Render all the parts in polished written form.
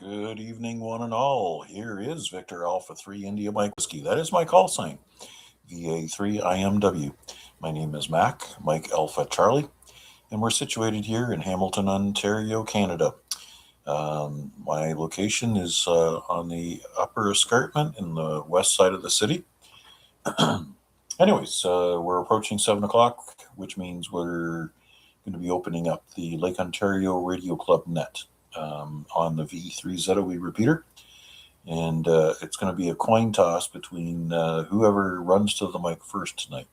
Good evening, one and all. Here is Victor Alpha 3 India Mike Whiskey. That is my call sign, VA3IMW. My name is Mac, Mike Alpha Charlie, and we're situated here in Hamilton, Ontario, Canada. My location is on the upper escarpment in the west side of the city. Anyways, we're approaching 7 o'clock, which means we're going to be opening up the Lake Ontario Radio Club net on the VA3ZOE repeater. And it's going to be a coin toss between whoever runs to the mic first tonight.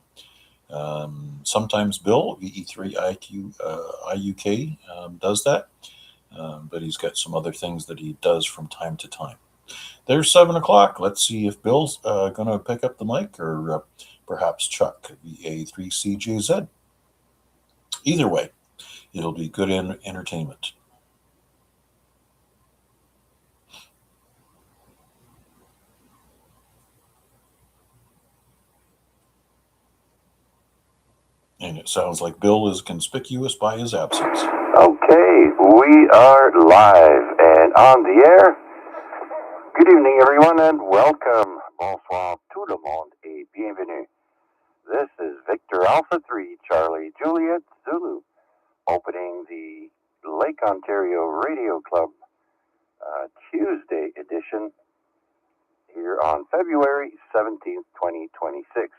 Sometimes Bill, VE3IUK, does that, but he's got some other things that he does from time to time. There's 7 o'clock. Let's see if Bill's going to pick up the mic or perhaps Chuck, VA3CJZ. Either way, it'll be good entertainment. And it sounds like Bill is conspicuous by his absence. Okay, we are live and on the air. Good evening, everyone, and welcome. Bonsoir tout le monde et bienvenue. This is Victor Alpha 3 Charlie Juliet Zulu, opening the Lake Ontario Radio Club Tuesday edition here on February 17th, 2026.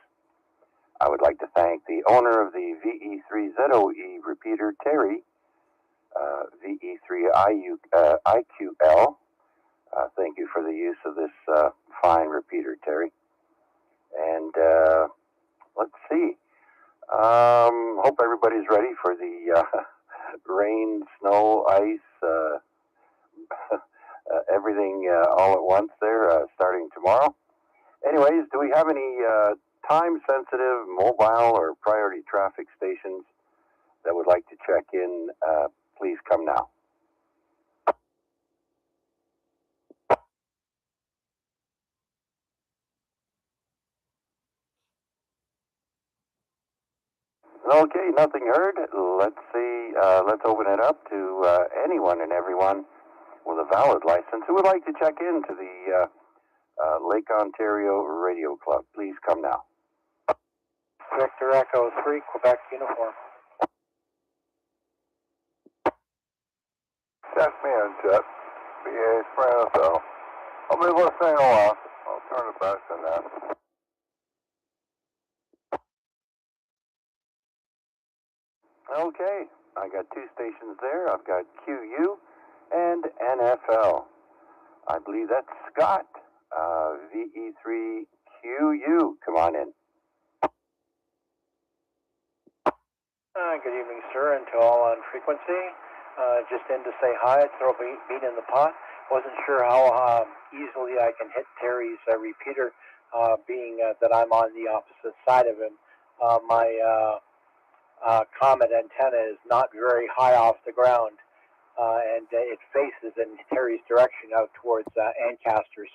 I would like to thank the owner of the VE3ZOE repeater, Terry, VE3IQL. Thank you for the use of this fine repeater, Terry. And let's see. Hope everybody's ready for the rain, snow, ice, everything all at once there, starting tomorrow. Anyways, do we have any time-sensitive mobile or priority traffic stations that would like to check in? Please come now. Okay, nothing heard. Let's see. Let's open it up to anyone and everyone with a valid license who would like to check into the Lake Ontario Radio Club. Please come now. Victor Echo 3, Quebec uniform. That's me on jet. VA3IMW. I'll be listening a while. I'll turn it back to that. Okay, I got two stations there. I've got QU and NFL. I believe that's Scott, VE3QU. Come on in. Good evening, sir, and to all on frequency. Just in to say hi, throw a beat in the pot. Wasn't sure how easily I can hit Terry's repeater, being that I'm on the opposite side of him. My comet antenna is not very high off the ground, and it faces in Terry's direction out towards Ancaster,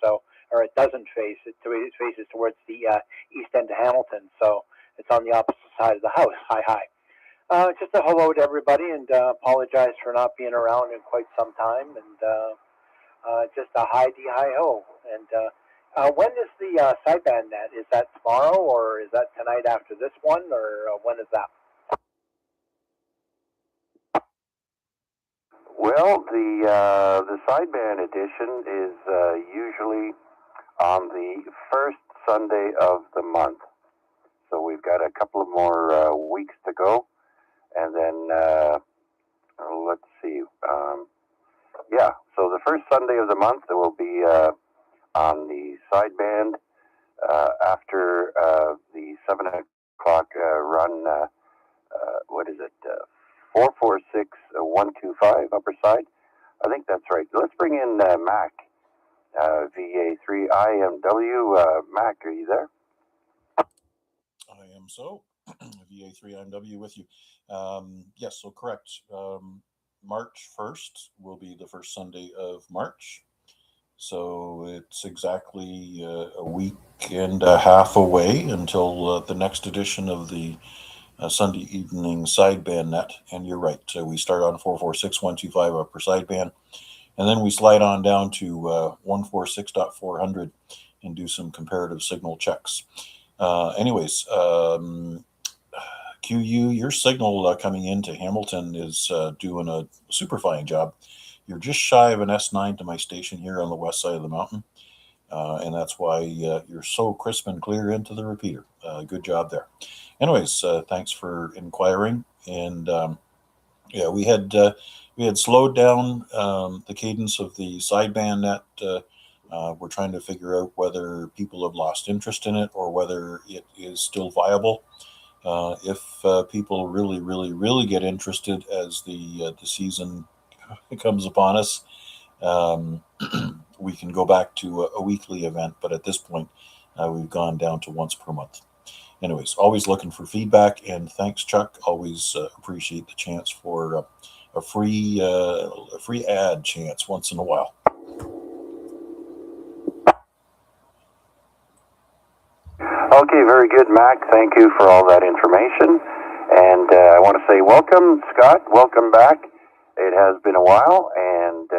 or it doesn't face, it faces towards the east end of Hamilton, so it's on the opposite side of the house. Hi. Just a hello to everybody, and apologize for not being around in quite some time, and just a hi-ho. And when is the sideband net? Is that tomorrow, or is that tonight after this one, or when is that? Well, the sideband edition is usually on the first Sunday of the month. So we've got a couple of more weeks to go. And then, let's see. So the first Sunday of the month, it will be on the sideband after the 7 o'clock run. What is it? 446125 upper side. I think that's right. Let's bring in Mac, VA3IMW. Mac, are you there? I am so. VA3IMW with you. Yes, so correct. March 1st will be the first Sunday of March. So it's exactly a week and a half away until the next edition of the Sunday evening sideband net. And you're right. We start on 446125 upper sideband. And then we slide on down to 146.400 and do some comparative signal checks. Anyways, QU, your signal coming into Hamilton is doing a super fine job. You're just shy of an S9 to my station here on the west side of the mountain. And that's why you're so crisp and clear into the repeater. Good job there. Anyways, thanks for inquiring. And yeah, we had slowed down the cadence of the sideband net. We're trying to figure out whether people have lost interest in it or whether it is still viable. If people really, really, really get interested as the season comes upon us, we can go back to a weekly event. But at this point, we've gone down to once per month. Anyways, always looking for feedback, and thanks, Chuck. Always appreciate the chance for a free ad chance once in a while. Okay, very good, Mac. Thank you for all that information. And I want to say welcome, Scott. Welcome back. It has been a while, and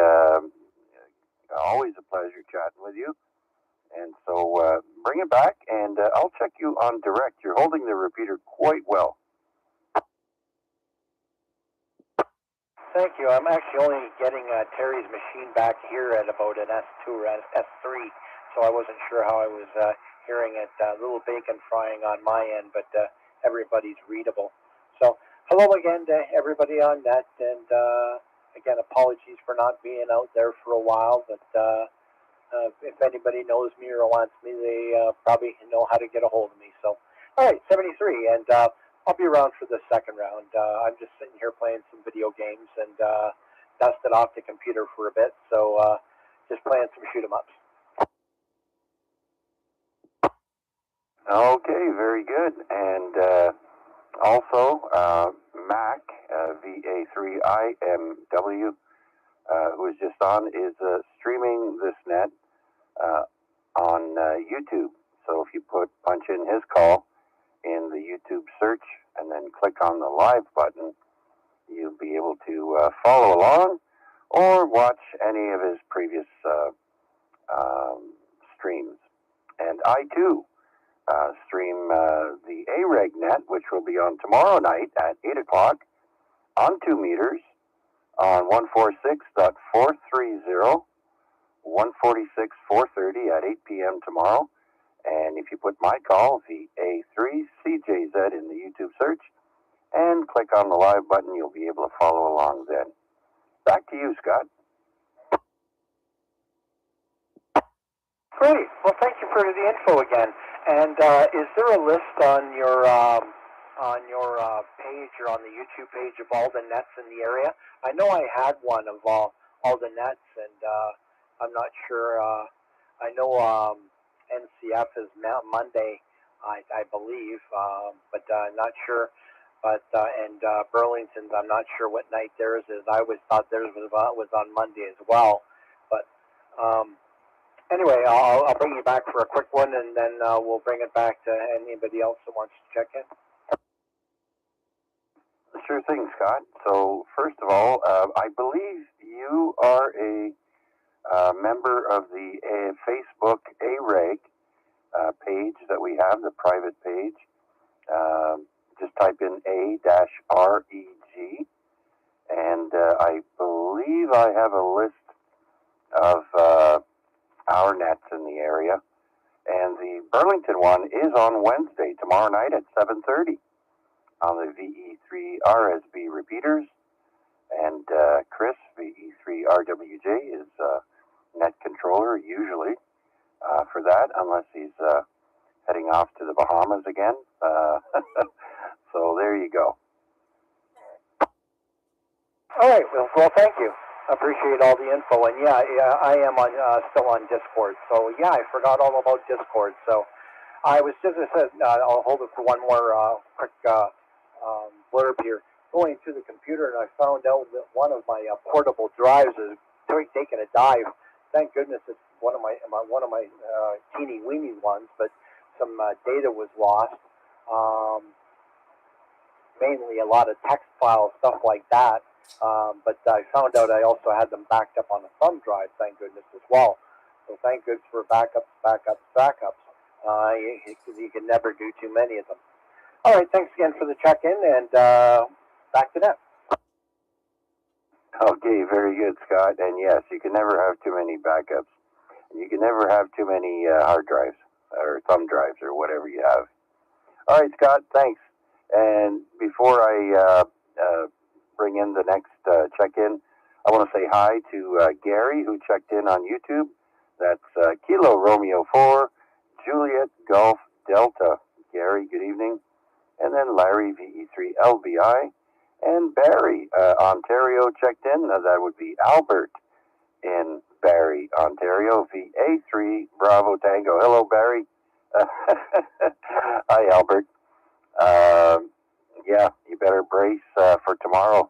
always a pleasure chatting with you. And so bring it back, and I'll check you on direct. You're holding the repeater quite well. Thank you. I'm actually only getting Terry's machine back here at about an S2 or an S3, so I wasn't sure how I was hearing it. A little bacon frying on my end, but everybody's readable. So hello again to everybody on net, and again, apologies for not being out there for a while, but if anybody knows me or wants me, they probably know how to get a hold of me. So, all right, 73, and I'll be around for the second round. I'm just sitting here playing some video games and dusted off the computer for a bit, so just playing some shoot 'em ups. Okay, very good. And also, Mac, VA3IMW, who is just on, is streaming this net on YouTube. So if you punch in his call in the YouTube search and then click on the live button, you'll be able to follow along or watch any of his previous streams. And I too stream the AREG net, which will be on tomorrow night at 8 o'clock on 2 meters on 146.430, 146.430 at 8 p.m. tomorrow. And if you put my call, VA3CJZ, in the YouTube search and click on the live button, you'll be able to follow along then. Back to you, Scott. Great. Well, thank you for the info again. And is there a list on your page or on the YouTube page of all the nets in the area? I know I had one of all the nets, and I'm not sure. I know NCF is Monday, I believe, but not sure. But and Burlington's, I'm not sure what night theirs is. I always thought theirs was on Monday as well. But anyway, I'll bring you back for a quick one, and then we'll bring it back to anybody else that wants to check in. Sure thing, Scott. So first of all, I believe you are a member of the Facebook AREG page that we have, the private page. Just type in A-REG, and I believe I have a list of our nets in the area. And the Burlington one is on Wednesday, tomorrow night at 7:30 on the VE3RSB repeaters. And Chris, VE3RWJ, is net controller usually for that, unless he's heading off to the Bahamas again. So there you go. All right. Well, thank you. I appreciate all the info. And yeah, I am still on Discord. So yeah, I forgot all about Discord. So I was just, I said, I'll hold it for one more quick blurb here. Going to the computer, and I found out that one of my portable drives is taking a dive. Thank goodness it's one of my teeny weeny ones, but some data was lost. Mainly a lot of text files, stuff like that. But I found out I also had them backed up on a thumb drive, thank goodness, as well. So thank goodness for backups. You can never do too many of them. All right, thanks again for the check-in, and back to that. Okay, very good, Scott. And yes, you can never have too many backups. You can never have too many hard drives or thumb drives or whatever you have. All right, Scott, thanks. And before I bring in the next check-in, I want to say hi to Gary, who checked in on YouTube. That's Kilo Romeo 4, Juliet Golf Delta. Gary, good evening. And then Larry, VE3LBI. And Barry, Ontario, checked in. That would be Albert in Barrie, Ontario, VA3 Bravo Tango. Hello, Barry. Hi, Albert. Yeah, you better brace for tomorrow.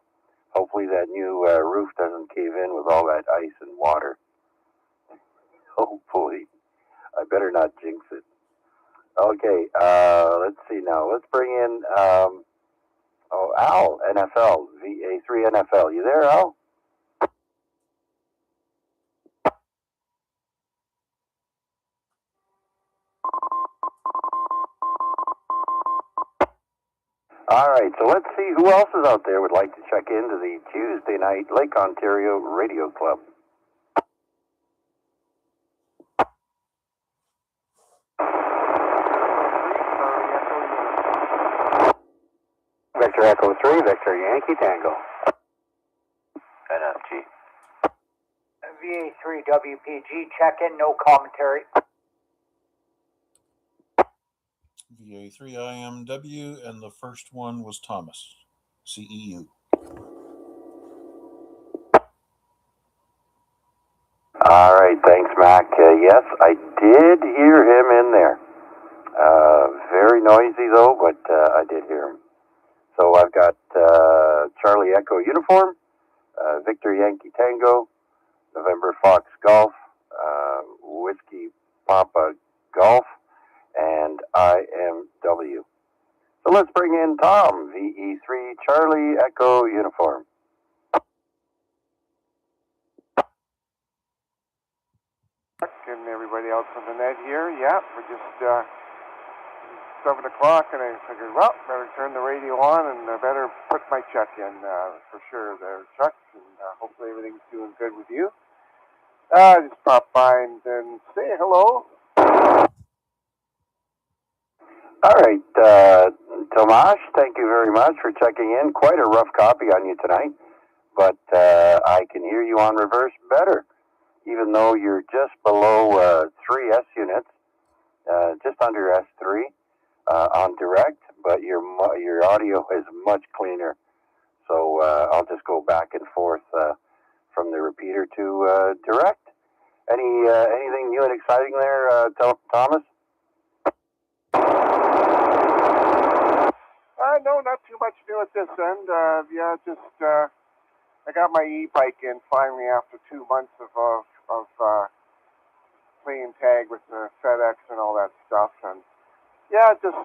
Hopefully that new roof doesn't cave in with all that ice and water. Hopefully. I better not jinx it. Okay, let's see now. Let's bring in Al, NFL, VA3 NFL. You there, Al? All right, so let's see who else is out there would like to check into the Tuesday night Lake Ontario Radio Club. Victor Echo 3, Victor Yankee Tango. NFG. VA3WPG, check-in, no commentary. VA3IMW, and the first one was Thomas, CEU. All right, thanks, Mac. Yes, I did hear him in there. Very noisy, though, but I did hear him. So I've got Charlie Echo Uniform, Victor Yankee Tango, November Fox Golf, Whiskey Papa Golf, and IMW. So let's bring in Tom, VE3 Charlie Echo Uniform. And everybody else on the net here. Yeah, we're just 7 o'clock, and I figured, well, better turn the radio on and I better put my check in for sure there, Chuck, and hopefully everything's doing good with you. Just pop by and say hello. All right, Tomasz, thank you very much for checking in. Quite a rough copy on you tonight, but I can hear you on reverse better, even though you're just below 3 S units, just under S3 on direct, but your audio is much cleaner. So I'll just go back and forth from the repeater to direct. Anything new and exciting there, Thomas? No, not too much new at this end. Yeah, just I got my e-bike in finally after 2 months of playing tag with the FedEx and all that stuff, and yeah, just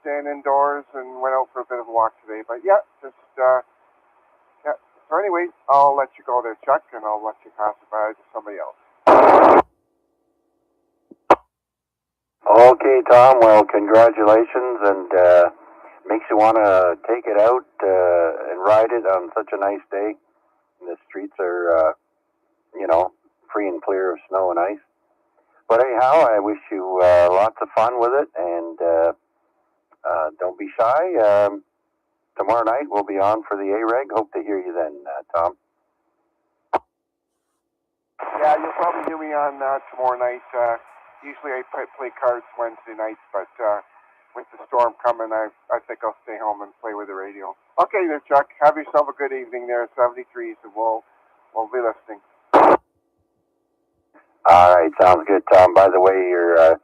staying indoors and went out for a bit of a walk today. But yeah, just yeah. So anyway, I'll let you go there, Chuck, and I'll let you pass it by to somebody else. Okay, Tom. Well, congratulations, and makes you want to take it out and ride it on such a nice day. The streets are, free and clear of snow and ice. But anyhow, I wish you lots of fun with it, and don't be shy. Tomorrow night we'll be on for the A-Reg. Hope to hear you then, Tom. Yeah, you'll probably hear me on tomorrow night. Usually I play cards Wednesday nights, but with the storm coming, I think I'll stay home and play with the radio. Okay there, Chuck. Have yourself a good evening there at 73, so we'll be listening. All right, sounds good, Tom. By the way, your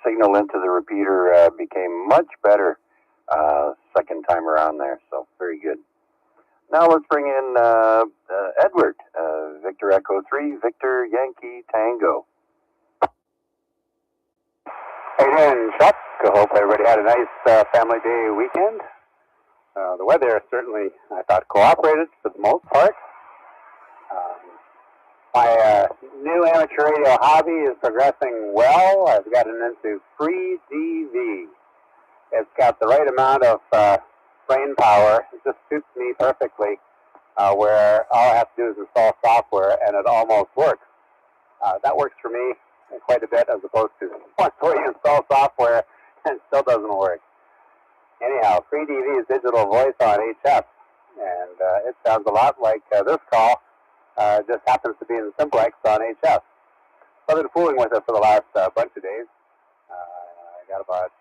signal into the repeater became much better second time around there, so very good. Now let's bring in Edward, Victor Echo 3, Victor Yankee Tango. Hey, doing, Chuck? I hope everybody had a nice family day weekend. The weather certainly, I thought, cooperated for the most part. My new amateur radio hobby is progressing well. I've gotten into free DV. It's got the right amount of brain power. It just suits me perfectly, where all I have to do is install software and it almost works. That works for me quite a bit as opposed to once you install software and it still doesn't work. Anyhow, FreeDV is digital voice on HF, and it sounds a lot like this call, just happens to be in simplex on HF. So I've been fooling with it for the last bunch of days. I got about,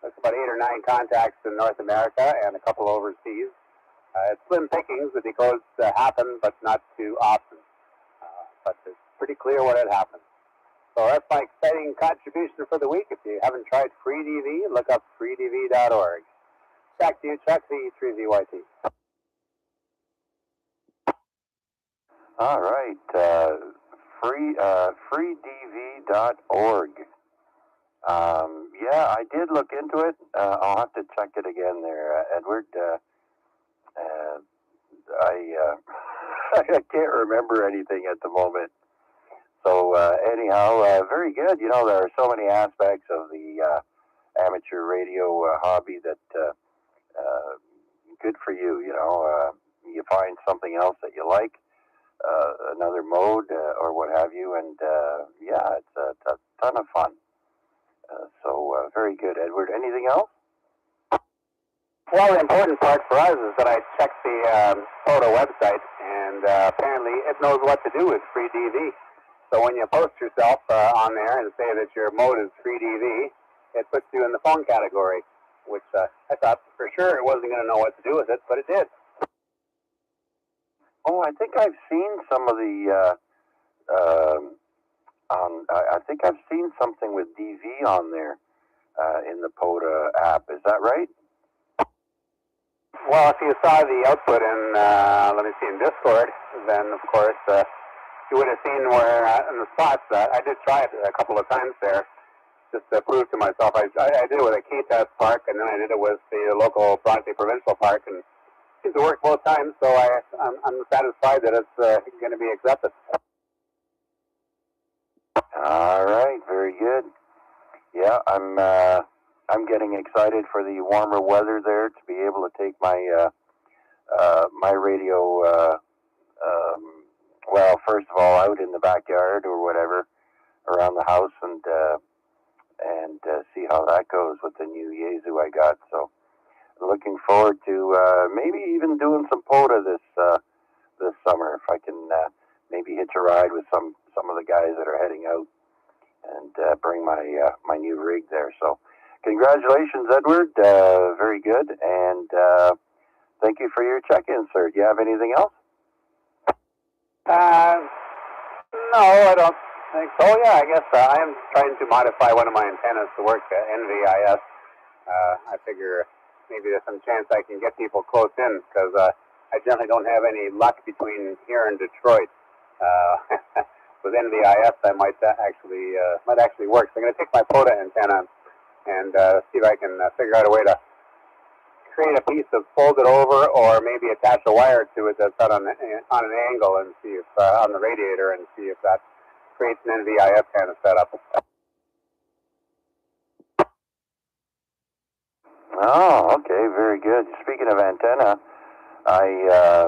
there's about 8 or 9 contacts in North America and a couple overseas. It's slim pickings. The decodes happen, but not too often. But it's pretty clear what had happened. So that's my exciting contribution for the week. If you haven't tried FreeDV, look up freedv.org. Back to you, Chuck, VA3IMW. All right, freedv.org. Yeah, I did look into it. I'll have to check it again there, Edward. I can't remember anything at the moment. So anyhow, very good. You know, there are so many aspects of the amateur radio hobby that good for you. You know, you find something else that you like, another mode or what have you, and yeah, it's a ton of fun. So very good, Edward. Anything else? Well, the important part for us is that I checked the photo website, and apparently it knows what to do with FreeDV. So when you post yourself on there and say that your mode is FreeDV, it puts you in the phone category, which I thought for sure it wasn't going to know what to do with it, but it did. Oh, I think I've seen some of the. I think I've seen something with DV on there in the POTA app. Is that right? Well, if you saw the output in, in Discord, then of course you would have seen where in the spots. I did try it a couple of times there, just to prove to myself. I did it with a K-Test park, and then I did it with the local Bronte Provincial Park, and it seemed to work both times. So I'm satisfied that it's going to be accepted. All right, very good. Yeah, I'm getting excited for the warmer weather there to be able to take my my radio. Well, first of all, out in the backyard or whatever around the house, and see how that goes with the new Yaesu I got. So, looking forward to maybe even doing some POTA this summer if I can maybe hitch a ride with some of the guys that are heading out and bring my new rig there. So, congratulations, Edward. Very good, and thank you for your check-in, sir. Do you have anything else? No, I don't think so. Yeah, I guess I am trying to modify one of my antennas to work NVIS. I figure maybe there's some chance I can get people close in, because I generally don't have any luck between here and Detroit. With NVIS, I might actually work. So I'm going to take my POTA antenna and see if I can figure out a way to create a piece of folded over, or maybe attach a wire to it that's on an angle, and see if on the radiator, and see if that creates an NVIS kind of setup. Oh, okay, very good. Speaking of antenna, I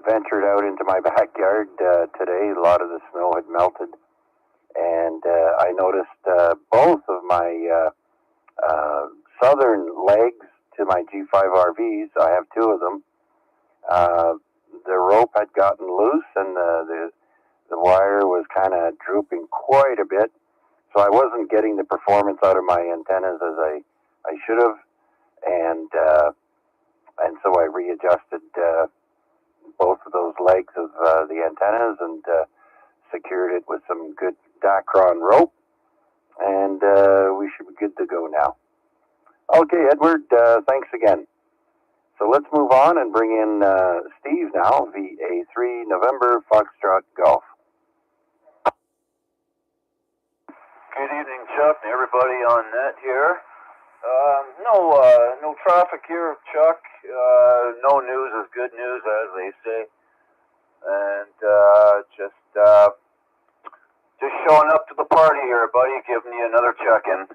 ventured out into my backyard today. A lot of the snow had melted, and I noticed both of my southern legs to my G5 RVs. I have 2 of them. The rope had gotten loose, and the wire was kind of drooping quite a bit, so I wasn't getting the performance out of my antennas as I should have, and so I readjusted both of those legs of the antennas and secured it with some good Dacron rope, and we should be good to go now. Okay, Edward, thanks again. So let's move on and bring in Steve now, VA3 November Foxtrot Golf. Good evening, Chuck, and everybody on net here. No traffic here, Chuck. No news is good news, as they say. And just showing up to the party here, buddy. Giving you another check-in.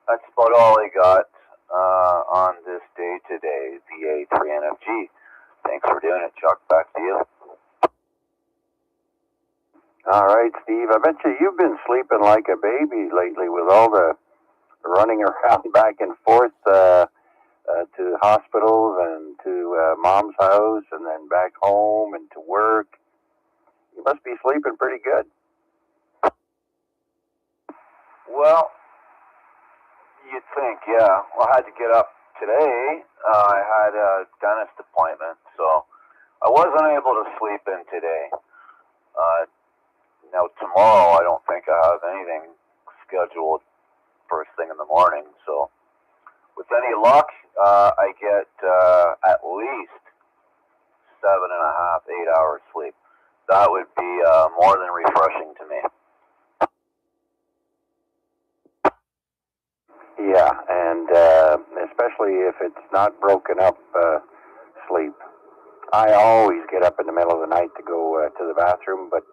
That's about all I got on this day today. VA3NFG. Thanks for doing it, Chuck. Back to you. All right, Steve. I bet you've been sleeping like a baby lately with all the running around back and forth to hospitals and to mom's house and then back home and to work. You must be sleeping pretty good. Well, you'd think, yeah. Well, I had to get up today. I had a dentist appointment, so I wasn't able to sleep in today. Now, tomorrow, I don't think I have anything scheduled first thing in the morning, so with any luck, I get at least 7.5, 8 hours sleep. That would be more than refreshing to me. Yeah, and especially if it's not broken up sleep. I always get up in the middle of the night to go to the bathroom, but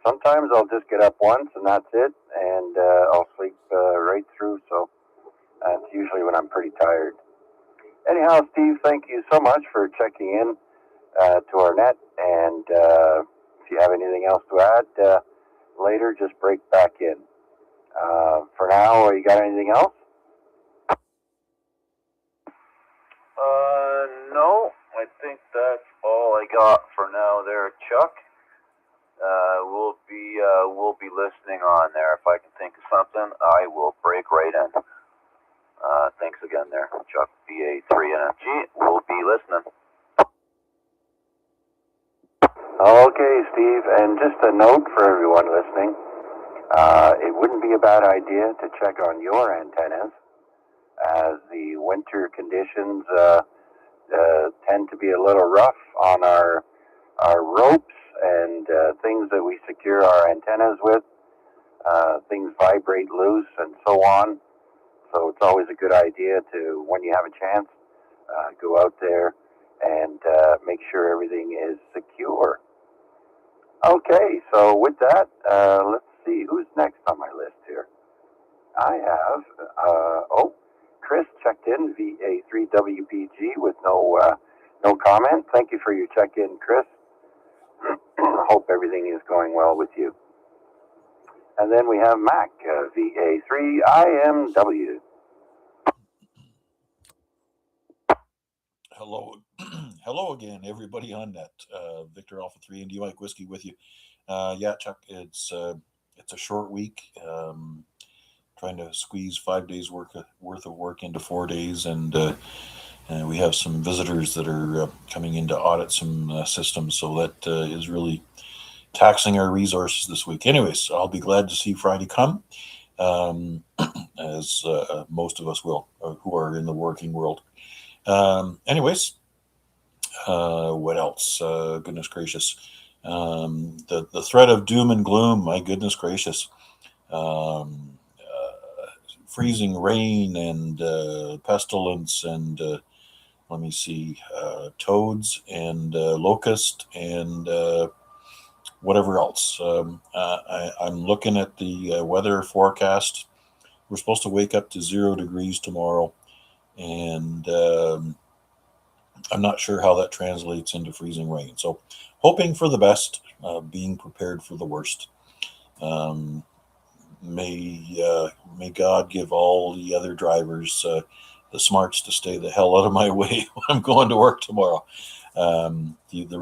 sometimes I'll just get up once and that's it, and I'll sleep right through, so that's usually when I'm pretty tired. Anyhow, Steve, thank you so much for checking in to our net, and if you have anything else to add later, just break back in. For now, you got anything else? No, I think that's all I got for now there, Chuck. We'll be listening on there. If I can think of something, I will break right in. Thanks again there, Chuck. VA3NFG. We'll be listening. Okay, Steve, and just a note for everyone listening. It wouldn't be a bad idea to check on your antennas, as the winter conditions tend to be a little rough on our ropes and things that we secure our antennas with. Things vibrate loose and so on. So it's always a good idea to, when you have a chance, go out there and make sure everything is secure. Okay, so with that, let's see who's next on my list here. I have, Chris checked in, VA3WPG, with no comment. Thank you for your check-in, Chris. Hope everything is going well with you. And then we have Mac, VA3IMW. Hello again, everybody on net. Victor Alpha 3 Indy Mike Whiskey with you. Yeah, Chuck, it's a short week. Trying to squeeze 5 days worth of work into 4 days, and we have some visitors that are coming in to audit some systems, so that is really taxing our resources this week. Anyways, I'll be glad to see Friday come, as most of us will, who are in the working world. Anyways, what else? Goodness gracious. The threat of doom and gloom, my goodness gracious. Freezing rain and pestilence and let me see, toads and locust and whatever else. I'm looking at the weather forecast. We're supposed to wake up to 0 degrees tomorrow, and I'm not sure how that translates into freezing rain. So hoping for the best, being prepared for the worst. May God give all the other drivers the smarts to stay the hell out of my way when I'm going to work tomorrow. The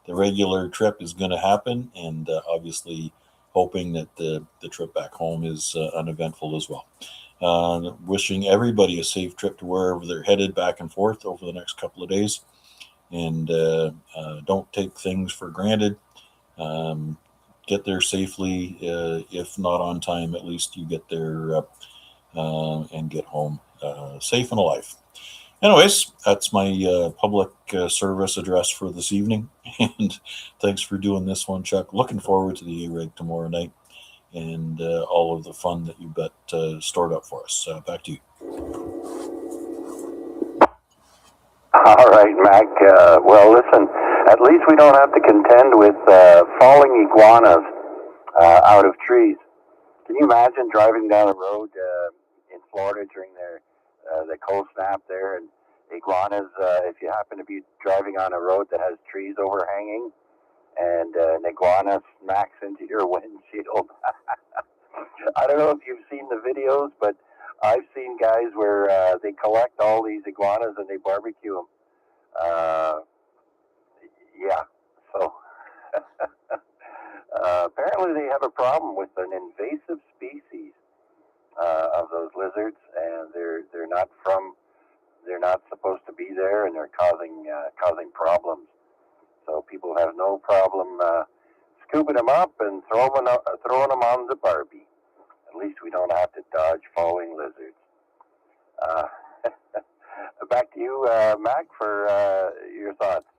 regular trip is going to happen, and obviously hoping that the trip back home is uneventful as well. Wishing everybody a safe trip to wherever they're headed back and forth over the next couple of days, and don't take things for granted. Get there safely. If not on time, at least you get there and get home safe and alive. Anyways, that's my public service address for this evening. And thanks for doing this one, Chuck. Looking forward to the A-Rig tomorrow night. and all of the fun that you've got stored up for us. Back to you. All right, Mac. Well, listen, at least we don't have to contend with falling iguanas out of trees. Can you imagine driving down a road in Florida during the cold snap there, and iguanas, if you happen to be driving on a road that has trees overhanging, and an iguana smacks into your windshield? I don't know if you've seen the videos, but I've seen guys where they collect all these iguanas and they barbecue them. Yeah, so apparently they have a problem with an invasive species of those lizards, and they're not supposed to be there, and they're causing problems. So people have no problem scooping them up and throwing them on the Barbie. At least we don't have to dodge falling lizards. Back to you, Mac, for your thoughts.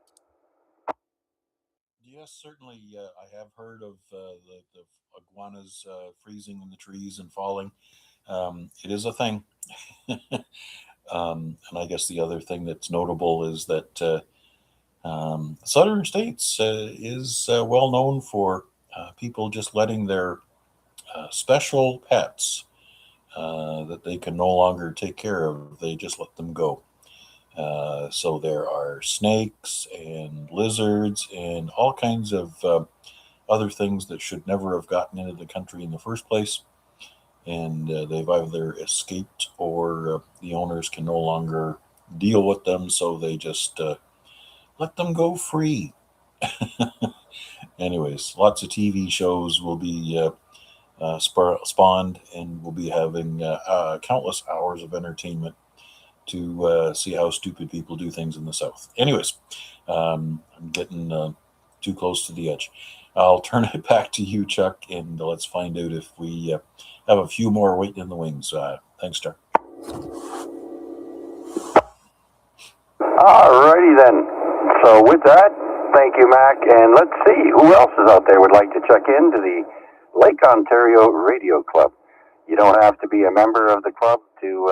Yes, certainly. I have heard of the iguanas freezing in the trees and falling. It is a thing. And I guess the other thing that's notable is that southern states is well known for people just letting their special pets that they can no longer take care of, they just let them go. So there are snakes and lizards and all kinds of other things that should never have gotten into the country in the first place. And they've either escaped or the owners can no longer deal with them, so they just let them go free. Anyways, lots of TV shows will be spawned, and we'll be having countless hours of entertainment to see how stupid people do things in the South. Anyways, I'm getting too close to the edge. I'll turn it back to you, Chuck, and let's find out if we have a few more waiting in the wings. Thanks, Chuck. Alrighty then. So with that, thank you, Mac, and let's see who else is out there would like to check into the Lake Ontario Radio Club. You don't have to be a member of the club to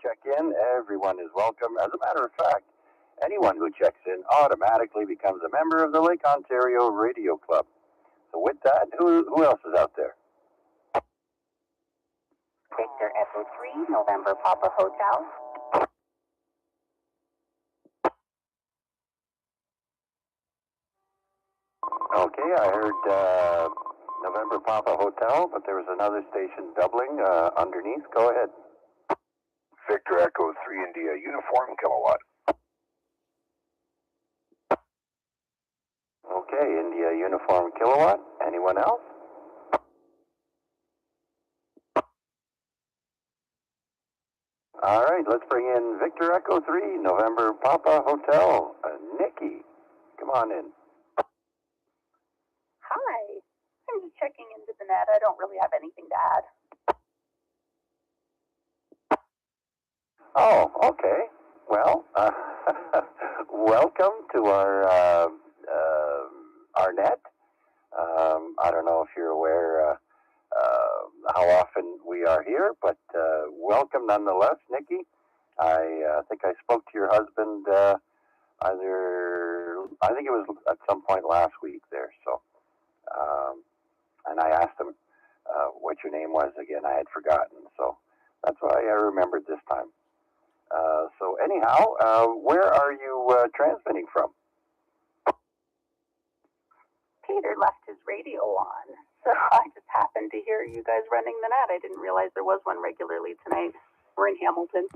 check in. Everyone is welcome. As a matter of fact, anyone who checks in automatically becomes a member of the Lake Ontario Radio Club. So with that, who else is out there? Victor Echo 3, November Papa Hotel. Okay, I heard November Papa Hotel, but there was another station doubling underneath. Go ahead. Victor Echo 3 India Uniform Kilowatt. Okay, India Uniform Kilowatt. Anyone else? All right, let's bring in Victor Echo 3, November Papa Hotel. Nikki, come on in. Hi. I'm just checking into the net. I don't really have anything to add. Oh, okay. Well, welcome to our net. I don't know if you're aware how often we are here, but welcome nonetheless, Nikki. I think I spoke to your husband I think it was at some point last week there. So, and I asked him what your name was again. I had forgotten, so that's why I remembered this time. So anyhow, where are you transmitting from? Peter left his radio on, so I just happened to hear you guys running the net. I didn't realize there was one regularly tonight. We're in Hamilton.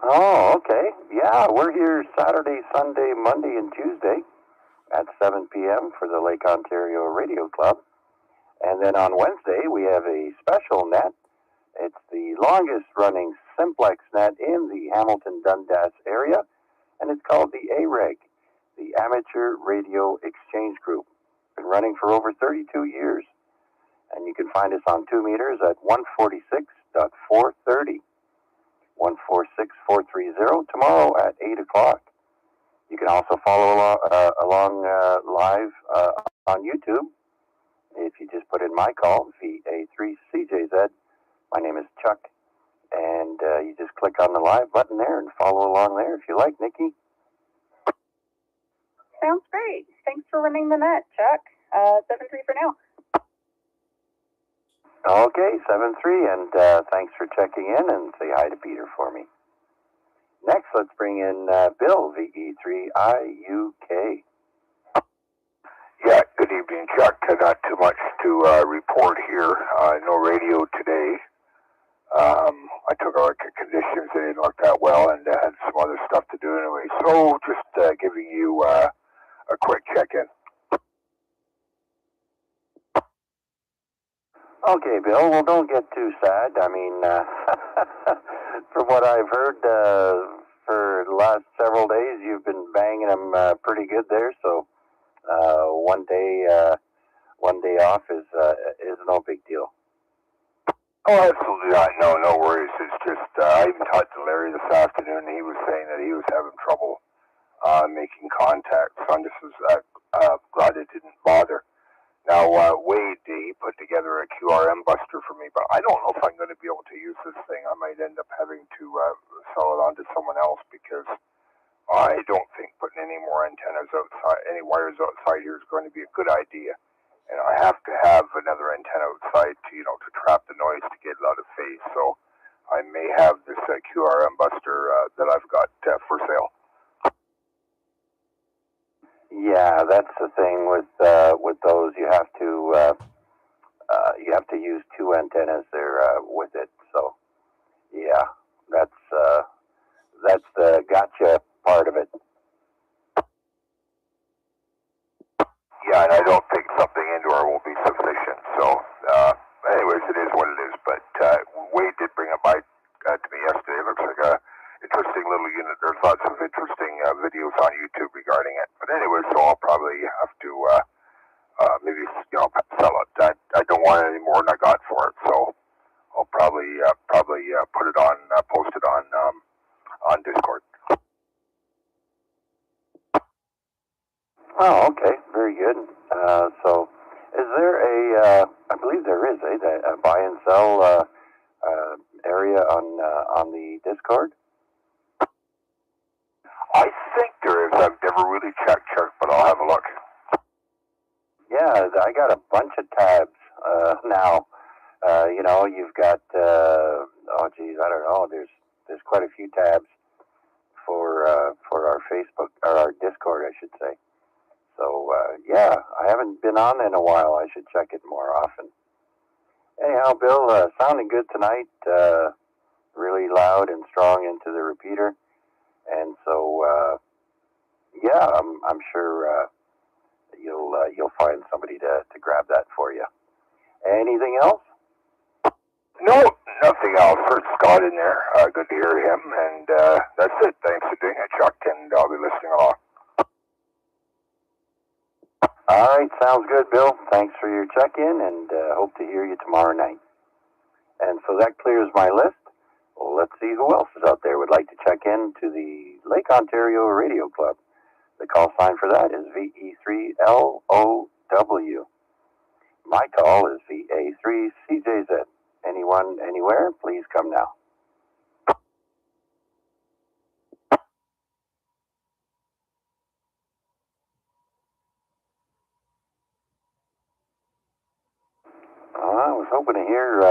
Oh, okay. Yeah, we're here Saturday, Sunday, Monday, and Tuesday at 7 p.m. for the Lake Ontario Radio Club. And then on Wednesday, we have a special net. It's the longest running simplex net in the Hamilton-Dundas area, and it's called the AREG, the Amateur Radio Exchange Group. Been running for over 32 years. And you can find us on 2 meters at 146.430. 146.430 tomorrow at 8 o'clock. You can also follow along live on YouTube. If you just put in my call, VA3CJZ, my name is Chuck, and you just click on the live button there and follow along there if you like, Nikki. Sounds great. Thanks for running the net, Chuck. 7-3 for now. Okay, 7-3, and thanks for checking in, and say hi to Peter for me. Next, let's bring in Bill, VE3IUK. Yeah, good evening, Chuck. Not too much to report here. No radio today. I took electric conditions. They didn't look that well, and had some other stuff to do anyway. So just giving you a quick check-in. Okay, Bill, well, don't get too sad. I mean, from what I've heard, for the last several days, you've been banging them pretty good there, so one day off is no big deal. Oh, absolutely not. No worries. It's just, I even talked to Larry this afternoon, and he was saying that he was having trouble making contact. So I'm just glad it didn't bother. Now, Wade, he put together a QRM buster for me, but I don't know if I'm going to be able to use this thing. I might end up having to sell it on to someone else because I don't think putting any more antennas outside, any wires outside here is going to be a good idea. And I have to have another antenna outside to trap the noise to get it out of phase. So I may have this QRM buster that I've got for sale. Yeah, that's the thing with those. You have to use two antennas there with it. So yeah, that's the gotcha part of it. Yeah, and I don't think something indoor will be sufficient. So anyways, it is what it is. But Wade did bring it by to me yesterday. It looks like a interesting little unit. There's lots of interesting videos on YouTube regarding it. But anyway, so I'll probably have to maybe sell it. I don't want it any more than I got for it, so I'll probably put it on, post it on Discord. Oh, okay, very good. So, is there I believe there is a buy and sell area on the Discord? I think there is. I've never really checked, but I'll have a look. Yeah, I got a bunch of tabs now. You've got I don't know. There's quite a few tabs for our Facebook or our Discord, I should say. So yeah, I haven't been on in a while. I should check it more often. Anyhow, Bill, sounding good tonight. Really loud and strong into the repeater, and so yeah, I'm sure you'll find somebody to grab that for you. Anything else? No, nothing else. Heard Scott in there. Good to hear him, and that's it. Thanks for doing it, Chuck, and I'll be listening along. All right, sounds good, Bill. Thanks for your check-in, and hope to hear you tomorrow night. And so that clears my list. Well, let's see who else is out there would like to check in to the Lake Ontario Radio Club. The call sign for that is VE3LOW. My call is VA3CJZ. Anyone, anywhere, please come now. I was hoping to hear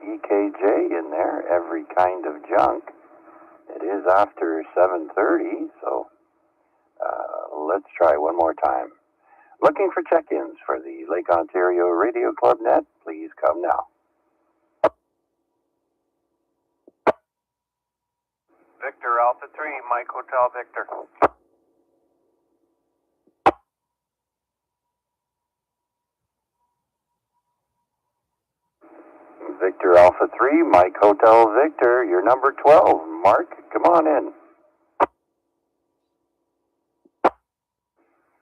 EKJ in there, every kind of junk. It is after 7:30, so let's try one more time. Looking for check-ins for the Lake Ontario Radio Club net, please come now. Victor Alpha 3, Mike Hotel Victor. Victor Alpha 3, Mike Hotel Victor, you're number 12. Mark, come on in.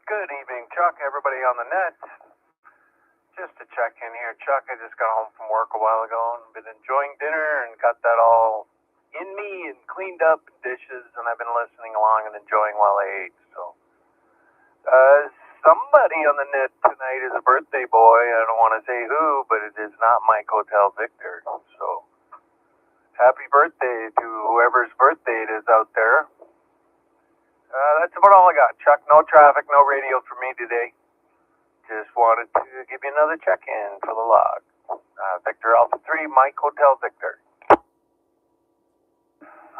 Good evening, Chuck, everybody on the net. Just to check in here, Chuck, I just got home from work a while ago and been enjoying dinner and got that all in me and cleaned up dishes, and I've been listening along and enjoying while I ate. So somebody on the net tonight is a birthday boy. I don't want to say who, but it is not Mike Hotel Victor. So, happy birthday to whoever's birthday it is out there. That's about all I got, Chuck. No traffic, no radio for me today. Just wanted to give you another check-in for the log. Victor Alpha 3, Mike Hotel Victor.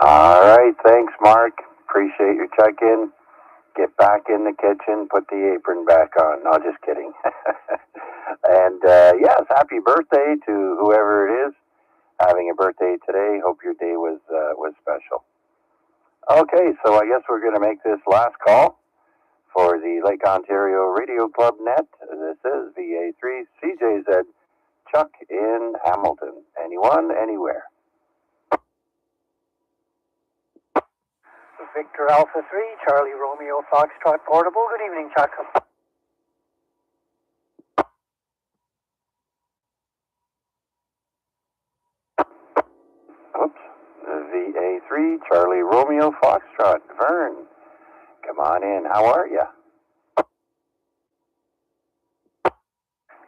All right, thanks, Mark. Appreciate your check-in. Get back in the kitchen, put the apron back on. No, just kidding. And yes, happy birthday to whoever it is having a birthday today. Hope your day was special. Okay, so I guess we're going to make this last call for the Lake Ontario Radio Club net. This is VA3 CJZ Chuck in Hamilton. Anyone, anywhere. Victor Alpha 3, Charlie Romeo Foxtrot Portable. Good evening, Chuck. Oops. VA3, Charlie Romeo Foxtrot. Vern, come on in. How are you?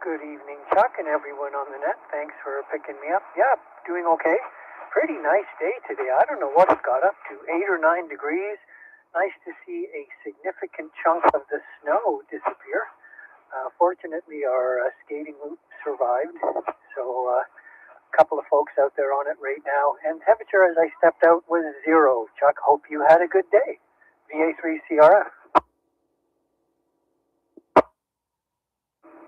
Good evening, Chuck, and everyone on the net. Thanks for picking me up. Yeah, doing okay. Pretty nice day today. I don't know what it got up to, 8 or 9 degrees. Nice to see a significant chunk of the snow disappear. Fortunately, our skating loop survived, so a couple of folks out there on it right now. And temperature as I stepped out was 0. Chuck, hope you had a good day. VA3CRF.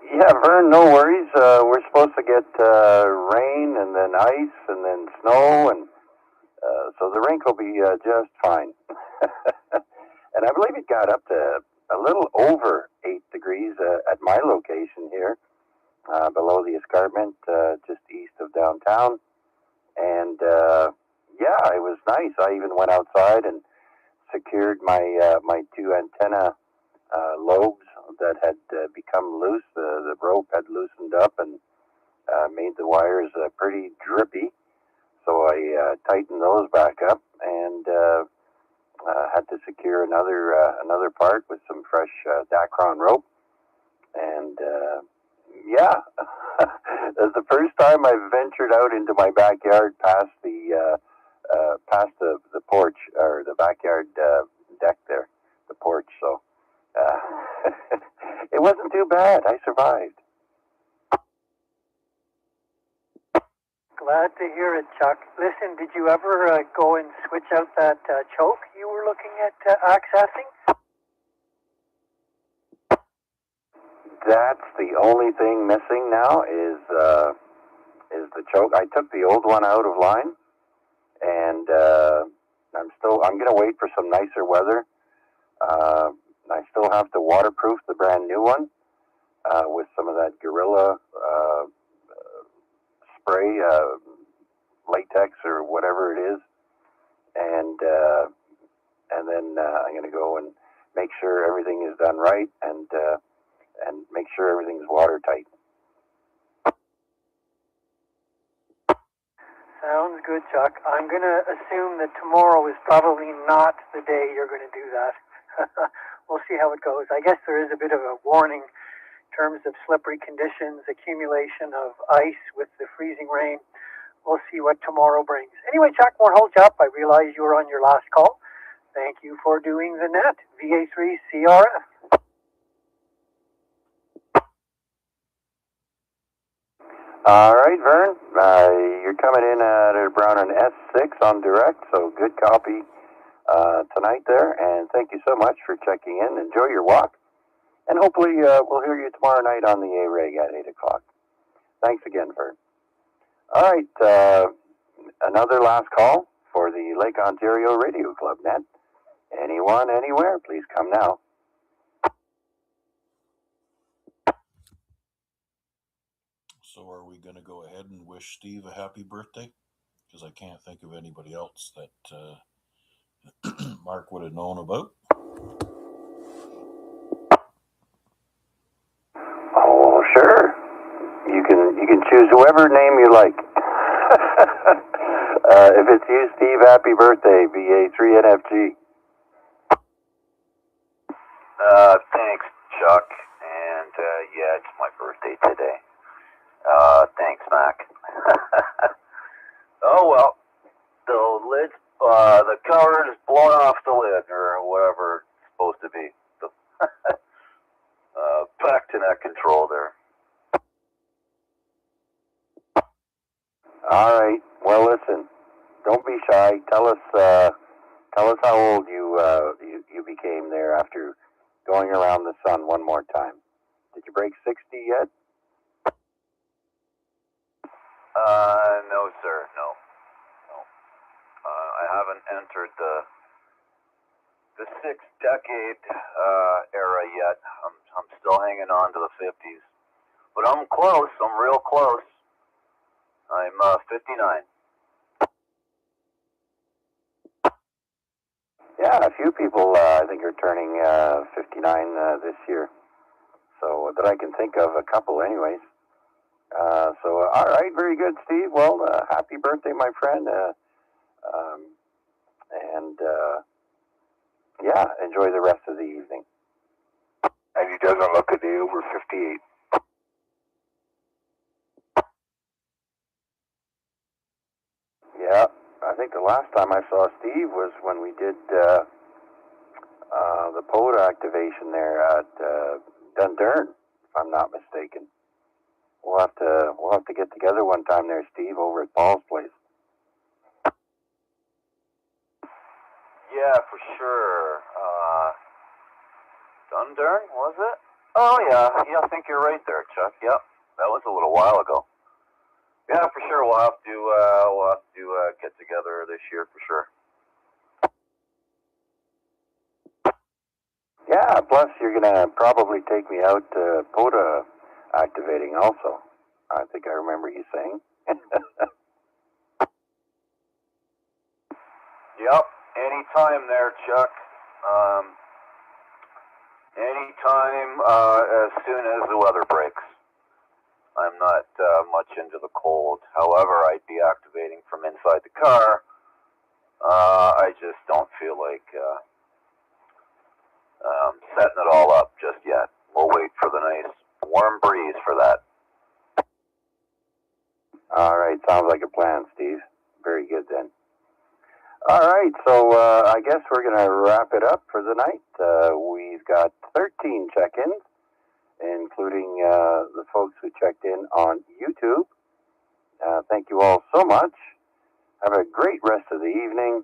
Yeah, Vern, no worries. We're supposed to get rain and then ice and then snow, and so the rink will be just fine. And I believe it got up to a little over 8 degrees at my location here, below the escarpment, just east of downtown. And yeah, it was nice. I even went outside and secured my my 2 antenna lobes that had become loose. The rope had loosened up and made the wires pretty drippy. So I tightened those back up and had to secure another part with some fresh Dacron rope. And yeah, it's the first time I've ventured out into my backyard past the porch, or the backyard deck there, the porch. So it wasn't too bad. I survived. Glad to hear it, Chuck. Listen, did you ever go and switch out that choke you were looking at accessing? That's the only thing missing now is the choke. I took the old one out of line, and I'm gonna wait for some nicer weather. I still have to waterproof the brand new one with some of that Gorilla spray, latex or whatever it is, and then I'm gonna go and make sure everything is done right, and make sure everything's watertight. Sounds good, Chuck. I'm going to assume that tomorrow is probably not the day you're going to do that. We'll see how it goes. I guess there is a bit of a warning in terms of slippery conditions, accumulation of ice with the freezing rain. We'll see what tomorrow brings. Anyway, Chuck, won't hold you up. I realize you were on your last call. Thank you for doing the net. VA3CRF. All right, Vern, you're coming in at around an S6 on direct, so good copy tonight there, and thank you so much for checking in. Enjoy your walk, and hopefully we'll hear you tomorrow night on the A-Reg at 8 o'clock. Thanks again, Vern. All right, another last call for the Lake Ontario Radio Club net. Anyone, anywhere, please come now. So are we going to go ahead and wish Steve a happy birthday? Because I can't think of anybody else that Mark would have known about. Oh, sure. You can choose whoever name you like. If it's you, Steve, happy birthday, VA3NFG. Thanks, Chuck. Yeah, it's my birthday today. Thanks, Mac. Oh well, the lid, the cover is blown off the lid or whatever it's supposed to be. Back to net control there. All right. Well, listen. Don't be shy. Tell us how old you became there after going around the sun one more time. Did you break 60 yet? No, sir. No. I haven't entered the sixth decade era yet. I'm still hanging on to the 50s, but I'm close. I'm real close. I'm 59. Yeah, a few people I think are turning 59 this year. So that I can think of, a couple anyways. All right, very good, Steve. Well, happy birthday, my friend. Yeah, enjoy the rest of the evening. And he doesn't look a day over 58. Yeah, I think the last time I saw Steve was when we did the POTA activation there at Dundurn, if I'm not mistaken. We'll have to get together one time there, Steve, over at Paul's place. Yeah, for sure. Dundurn, was it? Oh yeah, I think you're right there, Chuck. Yep, that was a little while ago. Yeah, for sure. We'll have to get together this year for sure. Yeah, plus you're gonna probably take me out to POTA activating also. I think I remember you saying. Yep, anytime there, Chuck. Anytime as soon as the weather breaks. I'm not much into the cold. However, I'd be activating from inside the car. I just don't feel like setting it all up just yet. We'll wait for the nice warm breeze for that. All right, sounds like a plan, Steve. Very good then. All right, so I guess we're going to wrap it up for the night. We've got 13 check-ins, including the folks who checked in on YouTube. Thank you all so much. Have a great rest of the evening,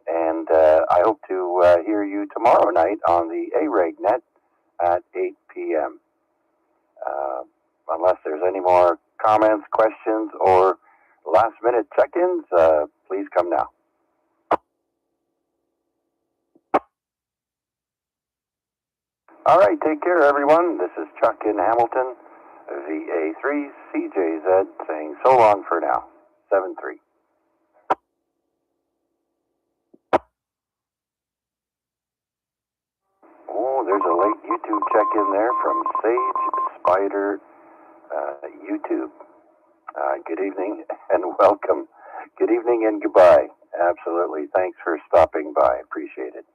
and I hope to hear you tomorrow night on the AREGnet at 8 p.m. Unless there's any more comments, questions, or last-minute check-ins, please come now. All right, take care, everyone. This is Chuck in Hamilton, VA3CJZ, saying so long for now. 7-3. Oh, there's a late YouTube check-in there from Sage Spider YouTube. Good evening and welcome. Good evening and goodbye. Absolutely. Thanks for stopping by. Appreciate it.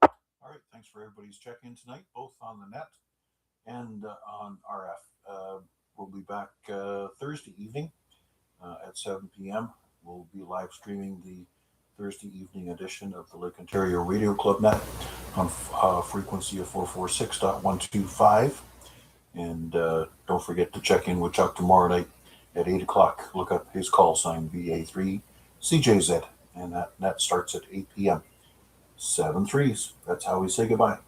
All right, thanks for everybody's check-in tonight, both on the net and on RF. We'll be back Thursday evening at 7 p.m. We'll be live streaming the Thursday evening edition of the Lake Ontario Radio Club net on frequency of 446.125. And don't forget to check in with Chuck tomorrow night at 8 o'clock. Look up his call sign, VA3CJZ, and that starts at 8 p.m. 7 3s. That's how we say goodbye.